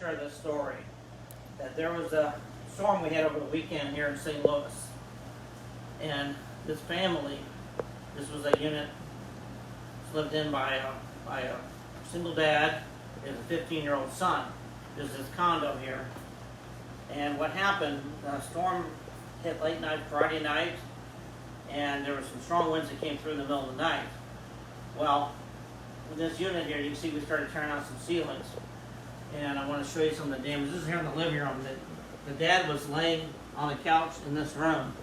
share this story. That there was a storm we had over the weekend here in St. Louis. And this family, this was a unit lived in by a single dad and a 15-year-old son. There's this condo here. And what happened, the storm hit late night Friday night, and there were some strong winds that came through in the middle of the night. Well, with this unit here, you can see we started tearing out some ceilings. And I want to show you some of the damage. This is here in the living room. The dad was laying on a couch in this room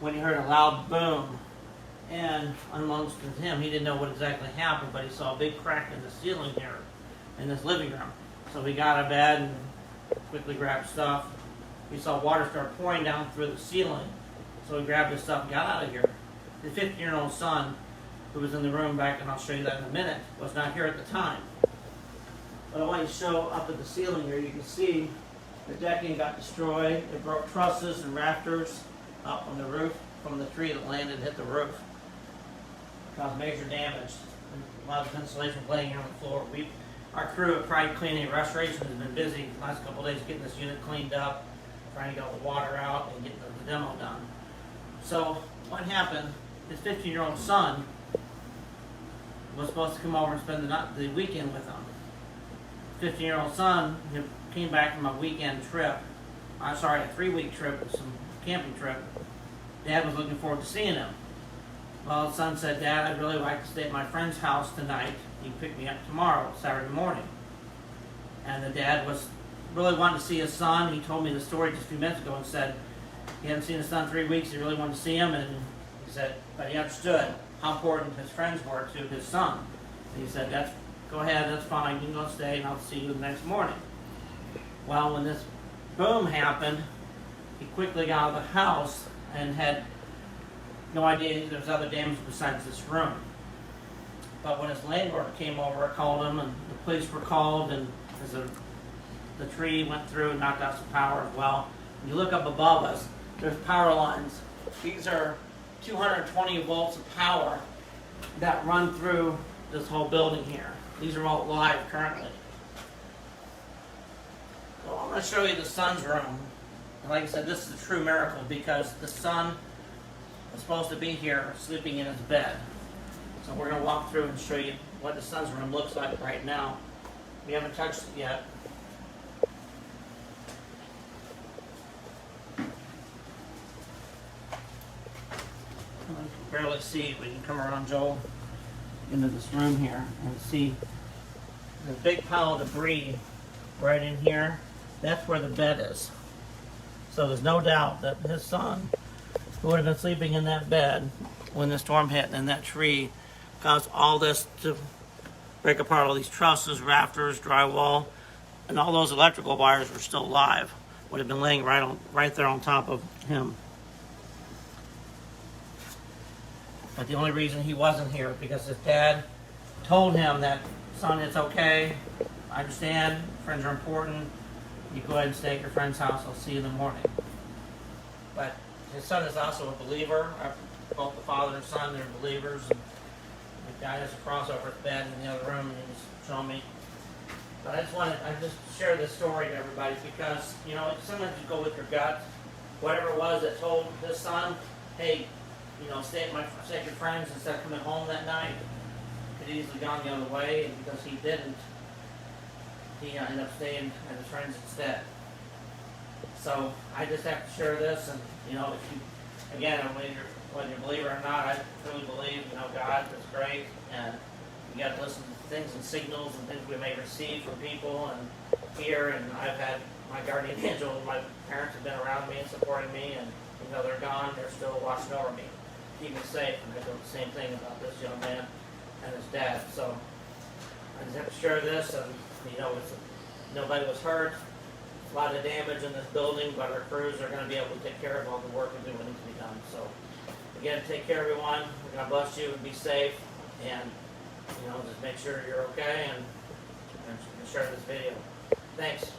when he heard a loud boom. And unbeknownst to him, he didn't know what exactly happened, but he saw a big crack in the ceiling here in this living room. So he got out of bed and quickly grabbed stuff. He saw water start pouring down through the ceiling. So he grabbed his stuff and got out of here. His 15-year-old son, who was in the room back, and I'll show you that in a minute, was not here at the time. But I want you to show up at the ceiling here. You can see the decking got destroyed. It broke trusses and rafters up on the roof from the tree that landed and hit the roof. Caused major damage. And a lot of insulation laying here on the floor. Our crew at Pride Cleaning and Restoration has been busy the last couple of days getting this unit cleaned up, trying to get all the water out and getting the demo done. So what happened, his 15-year-old son was supposed to come over and spend the weekend with him. 15-year-old son came back from a weekend trip. A 3-week trip, some camping trip. Dad was looking forward to seeing him. Well, the son said, "Dad, I'd really like to stay at my friend's house tonight. You can pick me up tomorrow, Saturday morning." And the dad was really wanting to see his son. He told me the story just a few minutes ago and said he hadn't seen his son in 3 weeks. He really wanted to see him, and he said, but he understood how important his friends were to his son. And he said, "Go ahead, that's fine. You can go stay, and I'll see you the next morning." Well, when this boom happened, he quickly got out of the house and had no idea there was other damage besides this room. But when his landlord came over, I called him, and the police were called, and as the tree went through and knocked out some power as well. When you look up above us, there's power lines. These are 220 volts of power that run through this whole building here. These are all live currently. So I'm going to show you the son's room. And like I said, this is a true miracle because the son was supposed to be here sleeping in his bed. So we're going to walk through and show you what the son's room looks like right now. We haven't touched it yet. You can barely see, but you can come around, Joel, into this room here and see the big pile of debris right in here. That's where the bed is. So there's no doubt that his son, who would have been sleeping in that bed when the storm hit, and that tree caused all this to break apart. All these trusses, rafters, drywall, and all those electrical wires were still live. Would have been laying right there on top of him. But the only reason he wasn't here because his dad told him that, "Son, it's okay. I understand. Friends are important. You go ahead and stay at your friend's house. I'll see you in the morning." But his son is also a believer. Both the father and son, they're believers. And the guy has a cross over his bed in the other room, and he was showing me. But I just share this story to everybody because, sometimes you go with your gut. Whatever it was that told his son, "Hey, stay at your friends instead of coming home that night," could easily gone the other way, and because he didn't, he ended up staying at his friends instead. So I just have to share this, and if you, again, whether you're a believer or not, I truly believe God is great, and you got to listen to things and signals and things we may receive from people and hear. And I've had my guardian angel, my parents have been around me and supporting me, and they're gone, they're still watching over me, keep me safe. And I feel the same thing about this young man and his dad. So I just have to share this, and nobody was hurt. A lot of damage in this building, but our crews are going to be able to take care of all the work and do what needs to be done. So again, take care, everyone. We're going to bless you and be safe, and just make sure you're okay and share this video. Thanks.